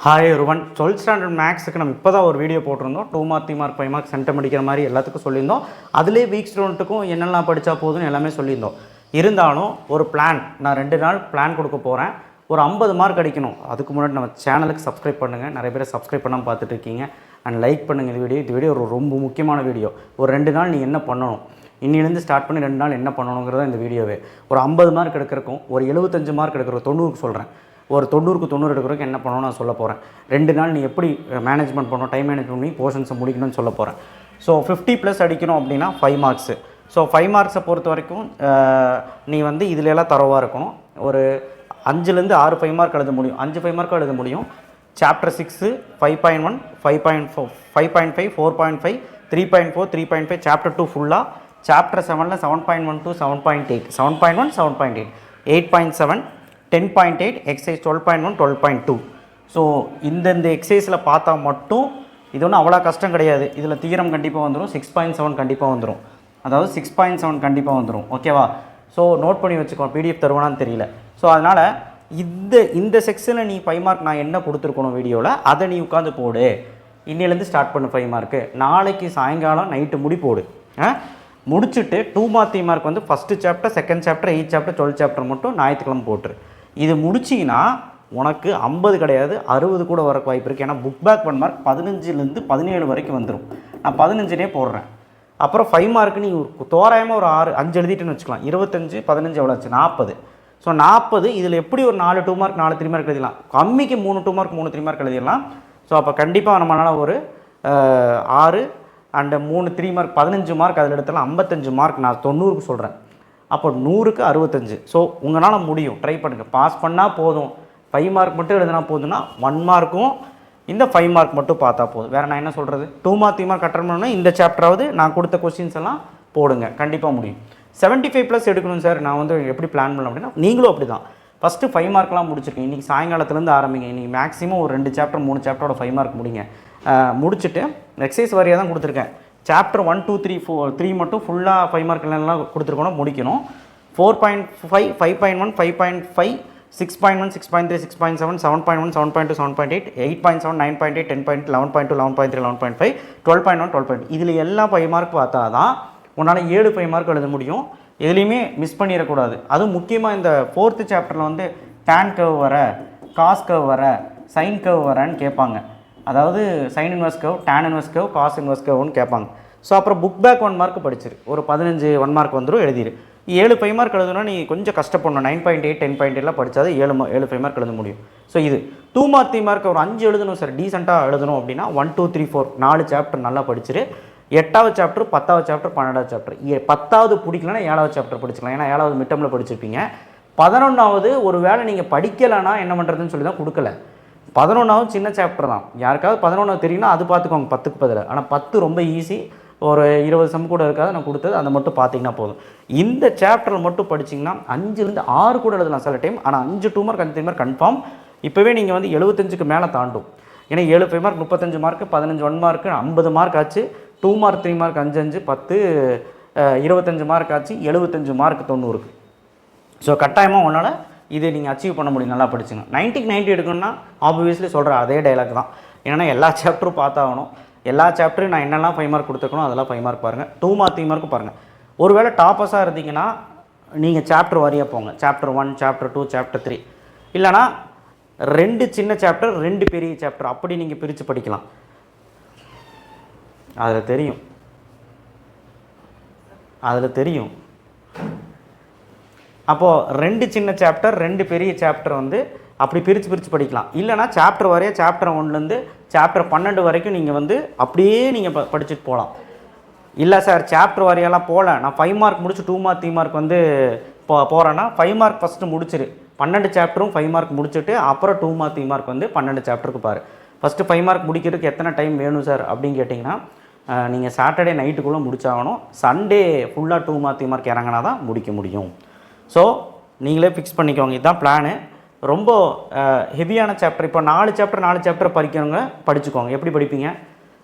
Hi ஒருவன் 12th standard மேக்ஸுக்கு நம்ம இப்போ தான் ஒரு வீடியோ போட்டிருந்தோம். 2 மார்க் 3 மார்க் 5 மார்க் சென்டம் அடிக்கிற மாதிரி எல்லாத்துக்கும் சொல்லியிருந்தோம். அதிலே வீக் ஸ்டூடெண்ட்டுக்கும் என்னெல்லாம் படித்தா போதுன்னு எல்லாமே சொல்லியிருந்தோம். இருந்தாலும் ஒரு பிளான், நான் 2 நாள் பிளான் கொடுக்க போகிறேன். ஒரு 50 மார்க் அடிக்கணும். அதுக்கு முன்னாடி நம்ம சேனலுக்கு சப்ஸ்கிரைப் பண்ணுங்கள். நிறைய பேர் சப்ஸ்கிரைப் பண்ணாமல் பார்த்துட்டு இருக்கீங்க. அண்ட் லைக் பண்ணுங்கள். இந்த வீடியோ ரொம்ப முக்கியமான வீடியோ. ஒரு 2 நாள் நீங்கள் என்ன பண்ணணும், இன்னிலேருந்து ஸ்டார்ட் பண்ணி 2 நாள் என்ன பண்ணணுங்கிறத இந்த வீடியோவே. ஒரு 50 மார்க் எடுக்கிறக்கும், ஒரு 75 மார்க் எடுக்கிறோம், 90க்கு சொல்கிறேன். ஒரு 90க்கு 90 எடுக்கிறதுக்கு என்ன பண்ணணும்னு நான் சொல்ல போகிறேன். 2 நாள் நீ எப்படி மேனேஜ்மெண்ட் பண்ணணும், டைம் மேனேஜ்மெண்ட் பண்ணி போர்ஷன்ஸை முடிக்கணும்னு சொல்ல போகிறேன். ஸோ 50+ அடிக்கணும் அப்படின்னா 5 மார்க்ஸு. ஸோ 5 மார்க்ஸை பொறுத்த வரைக்கும் நீ வந்து இதில் எல்லாம் தரவாக இருக்கணும். ஒரு 5லேருந்து 6 5 மார்க் எழுத முடியும். 5 5 மார்க் எழுத முடியும். சாப்டர் 6 5.1 5.4 5.5 4.5 3.4 3.5 சாப்டர் 2 ஃபுல்லாக. சாப்டர் 7ல் 7.1 to 7.8 7.1 7.8 8.7 10.8 எக்ஸசைஸ் 12.1 12.2. ஸோ இந்த எக்ஸசைஸில் பார்த்தா மட்டும் இது ஒன்றும் அவ்வளோ கஷ்டம் கிடையாது. இதில் தீரம் கண்டிப்பாக வந்துடும். 6.7 கண்டிப்பாக வந்துடும். அதாவது 6.7 கண்டிப்பாக வந்துடும். ஓகேவா? ஸோ நோட் பண்ணி வச்சுக்கோ. பிடிஎஃப் தருவானான்னு தெரியல. ஸோ அதனால் இந்த செக்ஷனில் நீ 5 மார்க் நான் என்ன கொடுத்துருக்கணும் வீடியோவில், அதை நீ உட்காந்து போடு. இன்னிலேருந்து ஸ்டார்ட் பண்ணு 5 மார்க்கு. நாளைக்கு சாயங்காலம் நைட்டு முடி போடு. முடிச்சுட்டு 2 மார்க் 3 மார்க் வந்து first chapter, second chapter, 8 chapter, 12 chapter மட்டும் ஞாயிற்றுக்கிழமை போட்டுரு. இது முடிச்சிங்கன்னா உனக்கு 50 கிடையாது 60 கூட வரக்கு வாய்ப்பு இருக்குது. ஏன்னா புக் பேக் 1 மார்க் 15லேருந்து 17 வரைக்கும் வந்துடும். நான் 15 போடுறேன். அப்புறம் 5 மார்க்கு நீ தோராயமாக ஒரு 5 எழுதிட்டுன்னு வச்சுக்கலாம். 25 15 எவ்வளோ ஆச்சு? 40. ஸோ 40 இதில் எப்படி ஒரு 4 2 மார்க் 4 3 மார்க் எழுதிடலாம். கம்மிக்கு 3 2 மார்க் 3 3 மார்க் எழுதிடலாம். ஸோ அப்போ கண்டிப்பாக நம்மளால் ஒரு 6 அண்டு 3 3 மார்க் 15 மார்க் அதில் எடுத்தாலும் 55 மார்க். நான் 90க்கு சொல்கிறேன். அப்போ 100க்கு 65. ஸோ உங்களால் முடியும். ட்ரை பண்ணுங்கள். பாஸ் பண்ணால் போதும். 5 மார்க் மட்டும் எழுதினா போதுன்னா 1 மார்க்கும் இந்த 5 மார்க் மட்டும் பார்த்தா போதும். வேறு நான் என்ன சொல்கிறது? 2 மார்க் 3 மார்க் அட்டன் பண்ணணும்னா இந்த சாப்டராவது நான் கொடுத்த கொஸ்டின்ஸ் எல்லாம் போடுங்க. கண்டிப்பாக முடியும். 75+ எடுக்கணும் சார், நான் வந்து எப்படி பிளான் பண்ணலாம் அப்படின்னா நீங்களும் அப்படி தான். ஃபஸ்ட்டு 5 மார்க்லாம் முடிச்சிருக்கேன். இன்றைக்கி சாயங்காலத்துலேருந்து ஆரம்பிங்க. இன்றைக்கி மேக்ஸிமம் ஒரு 2 சாப்டர் 3 சாப்டரோட 5 மார்க் முடிங்க. முடிச்சுட்டு எக்ஸசைஸ் வரையாக தான் கொடுத்துருக்கேன். சாப்டர் 1 2 3 4 3 மட்டும் ஃபுல்லாக 5 மார்க் எல்லாம் கொடுத்துருக்கணும், முடிக்கணும். 4.5 5.1 5.5 6.1 6.3 6.7 7.1 7.2 7.8 8.7 9.8 10.8 11.2 11.3 11.5 12.1 12.2 இதில் எல்லாம் 5 மார்க் பார்த்தா தான் உன்னால் 7 5 மார்க் எழுத முடியும். எதுலேயுமே மிஸ் பண்ணிடக்கூடாது. அதுவும் முக்கியமாக இந்த 4th சாப்டரில் வந்து டேன் கர்வ் வர, காஸ் கர்வ் வர, சைன் கர்வ் வரன்னு கேட்பாங்க. அதாவது sine inverse curve, tan inverse curve, cos inverse கர்வ்னு கேட்பாங்க. ஸோ அப்புறம் புக் பேக் 1 மார்க் படிச்சிரு. ஒரு 15 1 மார்க் வந்துடும், எழுதிரு. 7 5 மார்க் எழுதுனா நீ கொஞ்சம் கஷ்டப்படணும். 9.8 10.8 படித்தாது 7 5 மார்க் எழுத முடியும். ஸோ இது 2 மார்க் 3 மார்க் ஒரு 5 எழுதணும் சார், டீசெண்டாக எழுதணும் அப்படின்னா 1 2 3 4 4 சாப்டர் நல்லா படிச்சிரு. 8வது சாப்டர் 10வது சாப்டர் 12வது சாப்டர் 10வது பிடிக்கலன்னா 7வது சாப்டர் படிச்சுக்கலாம். ஏன்னா 7வது மிட்டமில் படிச்சிருப்பீங்க. 11வது ஒரு வேளை நீங்கள் படிக்கலைன்னா என்ன பண்ணுறதுன்னு சொல்லி தான் கொடுக்கல. 11வது சின்ன சாப்டர் தான். யாருக்காவது 11வது தெரியும்னா அது பார்த்துக்கோங்க 10க்கு பதில். ஆனால் 10 ரொம்ப ஈஸி. ஒரு 20 சம் கூட இருக்காது. நான் கொடுத்தது அதை மட்டும் பார்த்தீங்கன்னா போதும். இந்த சாப்டரில் மட்டும் படிச்சிங்கன்னா 5லேருந்து 6 கூட எழுதலாம் சில டைம். ஆனால் 5 2 மார்க் 5 3 மார்க் கன்ஃபார்ம். இப்போவே நீங்கள் வந்து 75க்கு மேலே தாண்டும். ஏன்னா 7 5 மார்க் 35 மார்க் 15 1 மார்க்கு 50 மார்க் ஆச்சு. 2 மார்க் 3 மார்க் 5 5 10 25 மார்க் ஆச்சு. 75 மார்க் 90க்கு. ஸோ கட்டாயமாக உன்னால் இது நீங்கள் அச்சீவ் பண்ண முடியும். நல்லா படிச்சுங்க. 90க்கு 90 எடுக்கணும்னா ஆப்வியஸ்லி சொல்கிற அதே டைலாக் தான். ஏன்னா எல்லா சாப்டரும் பார்த்தாகணும். எல்லா சாப்டரும் நான் என்னெல்லாம் 5 மார்க் கொடுத்துருக்கணும் அதெல்லாம் 5 மார்க் பாருங்கள். 2 மார்க் 3 மார்க்கு பாருங்கள். ஒருவேளை டாப்பர்ஸாக இருந்தீங்கன்னா நீங்கள் சாப்டர் வாரியாக போங்க. சாப்டர் 1 சாப்டர் 2 சாப்டர் 3 இல்லைனா 2 சின்ன சாப்டர் 2 பெரிய சாப்டர் அப்படி நீங்கள் பிரித்து படிக்கலாம். அதில் தெரியும். அப்போது 2 சின்ன சாப்டர் 2 பெரிய சாப்டர் வந்து அப்படி பிரித்து படிக்கலாம். இல்லைனா சாப்டர் வரைய சாப்டர் 1லேருந்து சாப்டர் 12 வரைக்கும் நீங்கள் வந்து அப்படியே நீங்கள் படிச்சுட்டு போகலாம். இல்லை சார் சாப்டர் வரையெல்லாம் போகல, நான் 5 மார்க் முடிச்சு 2 மார்க் 3 மார்க் வந்து போகிறேன்னா 5 மார்க் ஃபஸ்ட்டு முடிச்சிரு. 12 சாப்டரும் 5 மார்க் முடிச்சுட்டு அப்புறம் 2 மார்க் 3 மார்க் வந்து 12 சாப்டருக்கு பாரு. ஃபஸ்ட்டு 5 மார்க் முடிக்கிறதுக்கு எத்தனை டைம் வேணும் சார் அப்படின்னு கேட்டிங்கன்னா நீங்கள் சாட்டர்டே நைட்டுக்குள்ளே முடிச்சாகணும். சண்டே ஃபுல்லாக 2 மார்க் 3 மார்க் இறங்கினா தான் முடிக்க முடியும். ஸோ நீங்களே ஃபிக்ஸ் பண்ணிக்கோங்க. இதுதான் பிளானு. ரொம்ப ஹெவியான சாப்டர் இப்போ 4 சாப்டர் படிக்கிறவங்க படிச்சுக்கோங்க. எப்படி படிப்பீங்க?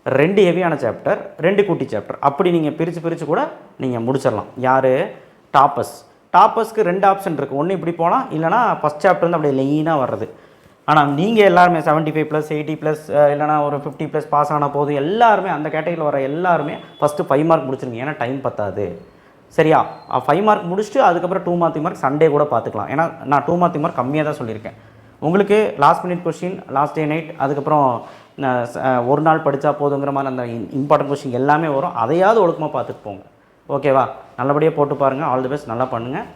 2 ஹெவியான சாப்டர் 2 குட்டி சாப்டர் அப்படி நீங்கள் பிரித்து கூட நீங்கள் முடிச்சிடலாம். யார்? டாப்பர்ஸ்க்கு 2 ஆப்ஷன் இருக்குது. ஒன்று இப்படி போகலாம், இல்லைனா ஃபஸ்ட் சாப்டர் வந்து அப்படியே லைனாக வர்றது. ஆனால் நீங்கள் எல்லாருமே 75+, 80+, இல்லைனா ஒரு 50+ பாஸ் ஆனால் போதும், எல்லாருமே அந்த கேட்டகரியில் வர எல்லாருமே ஃபஸ்ட்டு 5 மார்க் முடிச்சிருங்க. ஏன்னா டைம் பத்தாது. சரியா? 5 மார்க் முடிச்சுட்டு அதுக்கப்புறம் 2 மார்க் 3 மார்க் சண்டே கூட பார்த்துக்கலாம். ஏன்னா நான் 2 மார்க் 3 மார்க் கம்மியாக தான் சொல்லியிருக்கேன். உங்களுக்கு last minute question, last day night, அதுக்கப்புறம் ஒரு நாள் படித்தா போதுங்கிற மாதிரி அந்த இம்பார்ட்டன்ட் கொஸ்டின் எல்லாமே வரும். அதையாவது ஒழுக்கமாக பார்த்துட்டு போங்க. ஓகேவா? நல்லபடியாக போட்டு பாருங்கள். All the best. நல்லா பண்ணுங்கள்.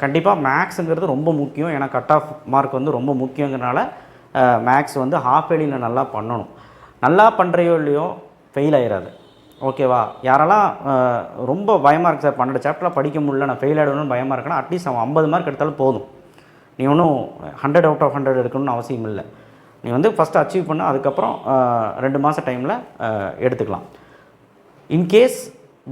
கண்டிப்பாக மேக்ஸுங்கிறது ரொம்ப முக்கியம். ஏன்னா கட் ஆஃப் மார்க் வந்து ரொம்ப முக்கியங்கிறனால மேக்ஸ் வந்து ஹாஃப் இயர்லியில் நல்லா பண்ணணும். நல்லா பண்ணுறையோ இல்லையோ ஃபெயில் ஆகிடாது. ஓகேவா? யாரெல்லாம் ரொம்ப பயமாக இருக்குது சார், 12 சாப்டரில் படிக்க முடியல, நான் ஃபெயில் ஆகிடணும்னு பயமாக இருக்குன்னா அட்லீஸ்ட் அவன் 50 மார்க் எடுத்தாலும் போதும். நீ ஒன்றும் 100 அவுட் ஆஃப் 100 எடுக்கணும்னு அவசியம் இல்லை. நீ வந்து ஃபஸ்ட்டு அச்சீவ் பண்ண, அதுக்கப்புறம் 2 மாதம் டைமில் எடுத்துக்கலாம். இன்கேஸ்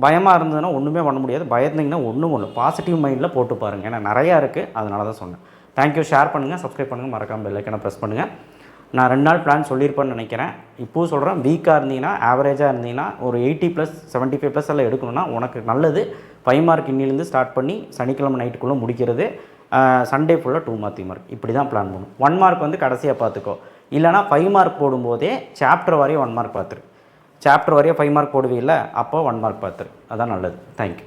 பயமாக இருந்ததுன்னா ஒன்றுமே பண்ண முடியாது. பயந்தீங்கன்னா ஒன்று பாசிட்டிவ் மைண்டில் போட்டு பாருங்கள். ஏன்னா நிறையா இருக்குது, அதனால தான் சொன்னேன். தேங்க்யூ. ஷேர் பண்ணுங்கள், சப்ஸ்கிரைப் பண்ணுங்கள், மறக்காமல் பெல் ஐக்கானை ப்ரெஸ் பண்ணுங்கள். நான் 2 நாள் பிளான் சொல்லியிருப்பேன்னு நினைக்கிறேன். இப்போது சொல்கிறேன், வீக்காக இருந்தீங்கன்னா, ஆவரேஜாக இருந்தீங்கன்னா ஒரு 80+, 75+ எல்லாம் எடுக்கணும்னா உனக்கு நல்லது. 5 மார்க் இன்னிலேருந்து ஸ்டார்ட் பண்ணி சனிக்கிழமை நைட்டுக்குள்ளே முடிக்கிறது. சண்டே ஃபுல்லாக 2 மார்க் 3 மார்க் இப்படி தான் பிளான் பண்ணும். 1 மார்க் வந்து கடைசியாக பார்த்துக்கோ. இல்லைனா 5 மார்க் போடும்போதே சாப்டர் வரையும் 1 மார்க் பார்த்துரு. சாப்டர் வரையும் 5 மார்க் போடுவீல்ல, அப்போ 1 மார்க் பார்த்துரு. அதான் நல்லது. தேங்க்யூ.